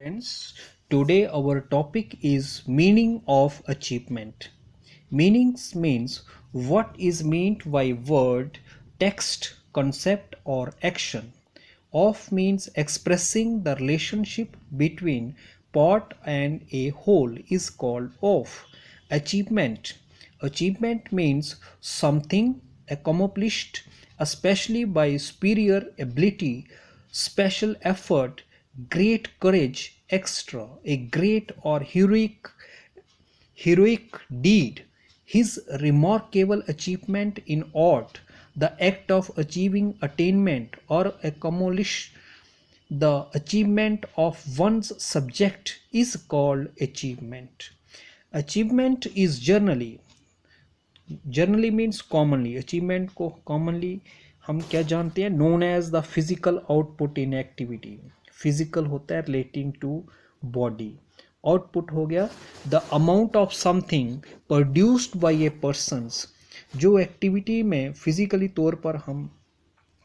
Friends, today our topic is meaning of achievement. Meanings means what is meant by word, text, concept or action. Of means expressing the relationship between part and a whole is called of. Achievement. Achievement means something accomplished especially by superior ability, special effort, great courage, extra, a great or heroic deed. His remarkable achievement in art, the act of achieving attainment or accomplish the achievement of one's subject is called achievement. Achievement is generally means commonly. Achievement को commonly हम क्या जानते हैं? Known as the physical output in activity. Physical होता है relating to body. Output हो गया the amount of something produced by a persons. जो एक्टिविटी में फिजिकली तौर पर हम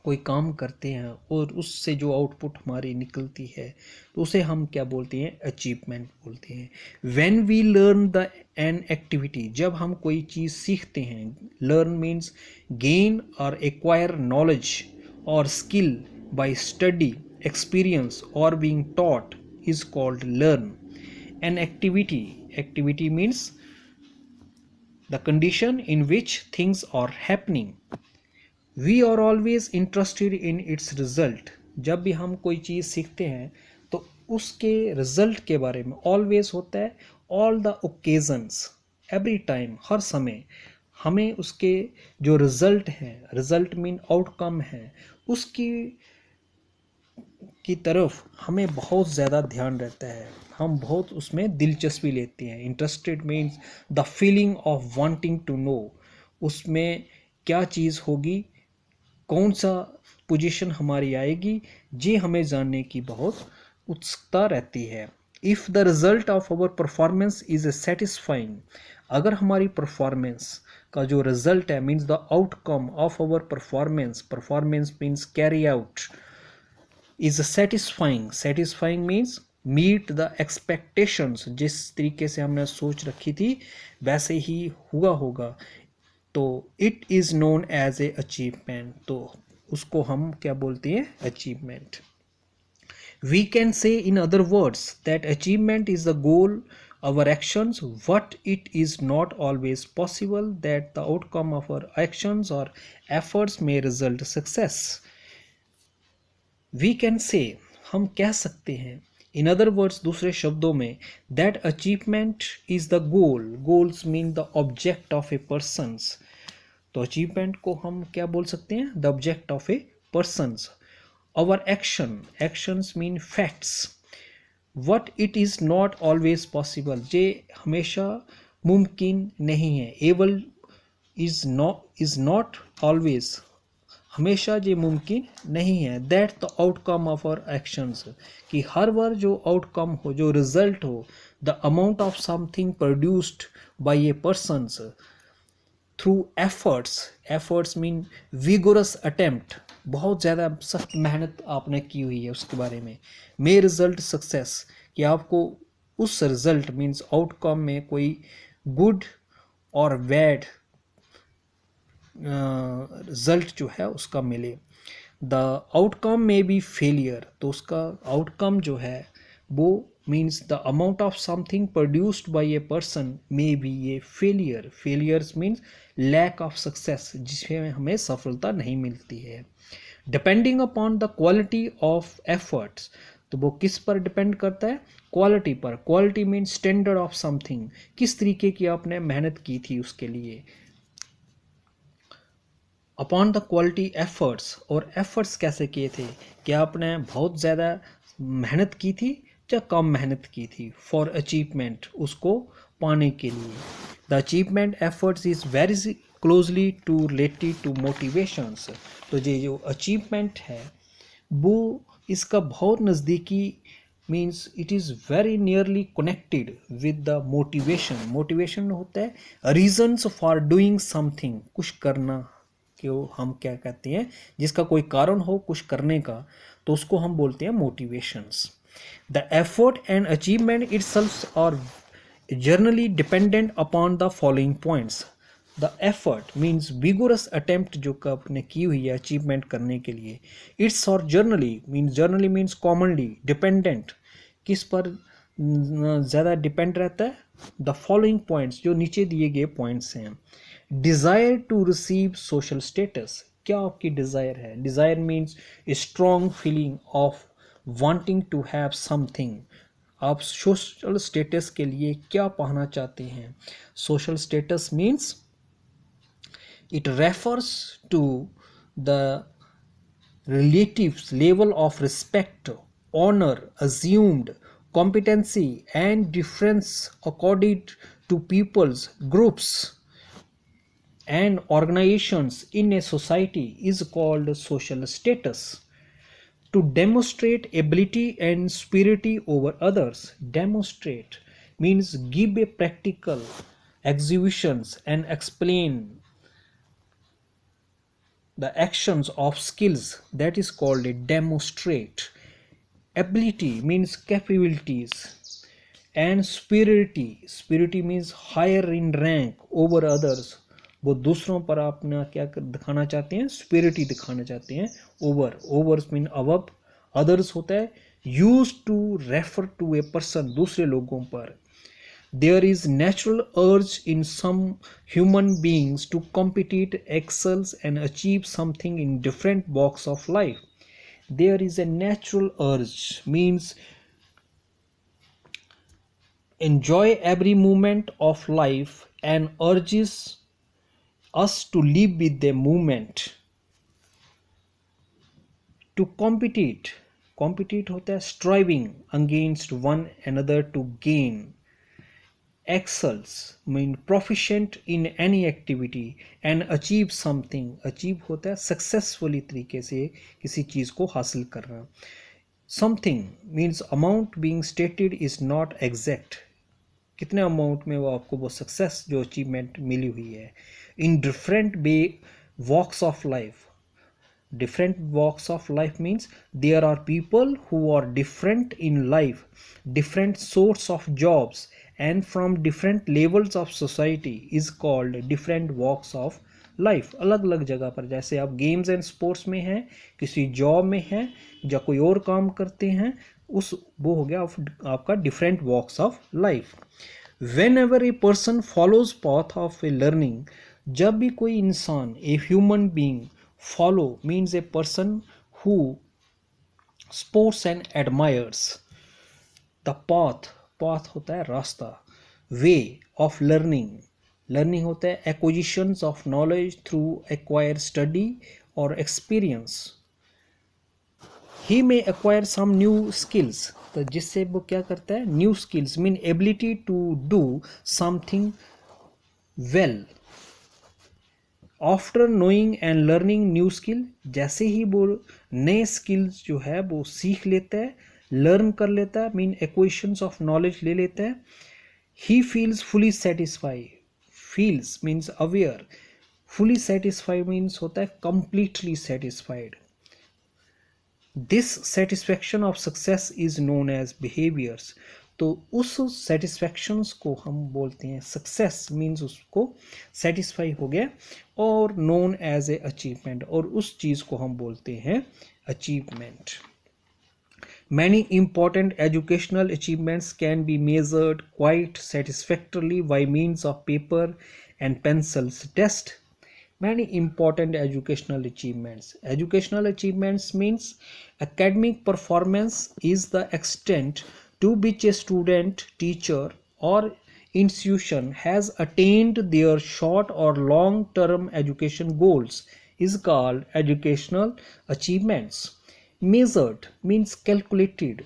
कोई काम करते हैं और उससे जो आउटपुट हमारी निकलती है तो उसे हम क्या बोलते हैं? अचीवमेंट बोलते हैं. When we learn the an activity, जब हम कोई चीज़ सीखते हैं. लर्न मीन्स गेन और एक्वायर नॉलेज और स्किल बाय स्टडी, एक्सपीरियंस और being taught is called learn. An activity means the condition in which things are happening. We are always interested in its result. जब भी हम कोई चीज़ सीखते हैं तो उसके रिजल्ट के बारे में ऑलवेज होता है. All the occasions, every time, हर समय हमें उसके जो रिजल्ट हैं, रिजल्ट मीन आउटकम है, उसकी की तरफ हमें बहुत ज़्यादा ध्यान रहता है. हम बहुत उसमें दिलचस्पी लेते हैं. Interested means the feeling of wanting to know. उसमें क्या चीज़ होगी, कौन सा पोजीशन हमारी आएगी, ये हमें जानने की बहुत उत्सुकता रहती है. If the result of our performance is satisfying, अगर हमारी परफॉर्मेंस का जो रिजल्ट है means the outcome of our performance means carry out, is satisfying means meet the expectations. जिस तरीके से हमने सोच रखी थी वैसे ही हुआ होगा तो it is known as a achievement. तो उसको हम क्या बोलते हैं? Achievement. We can say in other words that achievement is the goal our actions, what it is not always possible that the outcome of our actions or efforts may result success. We can say, हम कह सकते हैं, in other words, दूसरे शब्दों में, that achievement is the goal. Goals mean the object of a person's. तो achievement को हम क्या बोल सकते हैं? The object of a persons. Our actions mean facts. What it is not always possible, जे हमेशा मुमकिन नहीं है. एबल इज नॉट ऑलवेज, हमेशा ये मुमकिन नहीं है. That the outcome of our actions, कि हर बार जो आउटकम हो, जो रिजल्ट हो, the amount of something produced by a persons through efforts mean vigorous attempt, बहुत ज़्यादा सख्त मेहनत आपने की हुई है उसके बारे में. मे रिजल्ट सक्सेस, कि आपको उस रिजल्ट मीन्स आउटकम में कोई गुड और बैड रिजल्ट जो है उसका मिले. द आउटकम में बी फेलियर, तो उसका आउटकम जो है वो means the amount of something produced by a person may be a failure. Failures means lack of success, जिसमें हमें सफलता नहीं मिलती है. Depending upon the quality of efforts, तो वो किस पर डिपेंड करता है? क्वालिटी पर. Quality means standard of something, किस तरीके की आपने मेहनत की थी उसके लिए. अपॉन द क्वालिटी एफर्ट्स, और एफर्ट्स कैसे किए थे, कि आपने बहुत ज़्यादा मेहनत की थी या कम मेहनत की थी. फॉर अचीवमेंट, उसको पाने के लिए. The achievement efforts is very closely to related to motivations. तो ये जो अचीवमेंट है वो इसका बहुत नज़दीकी means it is very nearly connected with the motivation. Motivation होता है रीजन्स फॉर डूइंग समथिंग, कुछ करना को हम क्या कहते हैं? जिसका कोई कारण हो कुछ करने का, तो उसको हम बोलते हैं motivations. The effort and achievement itself are generally dependent upon the following points. The effort means vigorous attempt जो आपने की हुई है अचीवमेंट करने के लिए. It's or generally means commonly dependent किस पर ज़्यादा डिपेंड रहता है. द फॉलोइंग पॉइंट्स जो नीचे दिए गए पॉइंट्स हैं. Desire to receive social status. क्या आपकी डिज़ायर है? Desire means a strong feeling of wanting to have something. आप सोशल स्टेटस के लिए क्या पाना चाहते हैं? Social status means it refers to the relative level of respect, honor, assumed competency and difference accorded to peoples, groups and organizations in a society is called social status. To demonstrate ability and superiority over others. Demonstrate means give a practical exhibitions and explain the actions of skills, that is called a demonstrate. Ability means capabilities and superiority means higher in rank over others. वो दूसरों पर अपना क्या दिखाना चाहते हैं? superiority दिखाना चाहते हैं. overs mean above, others होता है used to refer to a person, दूसरे लोगों पर. There is natural urge in some human beings to compete, excel and achieve something in different walks of life. There is a natural urge means enjoy every moment of life and urges us to live with the moment. To compete होता है striving against one another to gain. Excels mean proficient in any activity and achieve something. achieve होता है successfully तरीके से किसी चीज को हासिल करना. something means amount being stated is not exact. कितने अमाउंट में वो आपको वो सक्सेस जो अचीवमेंट मिली हुई है. in different walks of life. Different walks of life means there are people who are different in life, different sorts of jobs and from different levels of society is called different walks of life. अलग अलग जगह पर, जैसे आप games and sports में हैं, किसी job में हैं या कोई और काम करते हैं, उस वो हो गया आपका different walks of life. Whenever a person follows path of a learning, जब भी कोई इंसान, a human being, follow means a person who supports and admires the path होता है रास्ता. way of learning होता है acquisitions of knowledge through acquire study or experience. he may acquire some new skills, तो जिससे वो क्या करता है? new skills mean ability to do something well. After knowing and learning new skill, जैसे ही वो नए स्किल्स जो है वो सीख लेता है, लर्न कर लेता है, मीन एक्वेशंस ऑफ नॉलेज ले लेता है. He feels fully satisfy. Feels means aware, fully satisfied means होता है completely satisfied. This satisfaction of success is known as behaviours. तो उस सेटिस्फैक्शंस को हम बोलते हैं सक्सेस. मीन्स उसको सेटिस्फाई हो गया, और नोन एज ए अचीवमेंट, और उस चीज़ को हम बोलते हैं achievement. Many important educational achievements can be measured quite satisfactorily by means of paper and pencils test. Many important educational achievements. Educational achievements means academic performance is the extent to which a student, teacher or institution has attained their short or long term education goals is called educational achievements. Measured means calculated.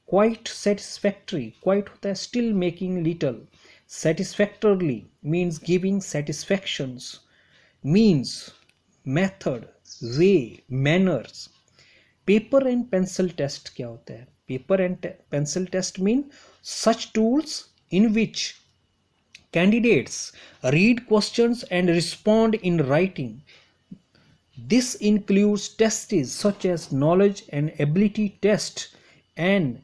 Quite satisfactory, quite होता है still making little. Satisfactorily means giving satisfactions. Means method, way, manners. Paper and pencil test क्या होता है? Paper and pencil test mean such tools in which candidates read questions and respond in writing. This includes tests such as knowledge and ability test and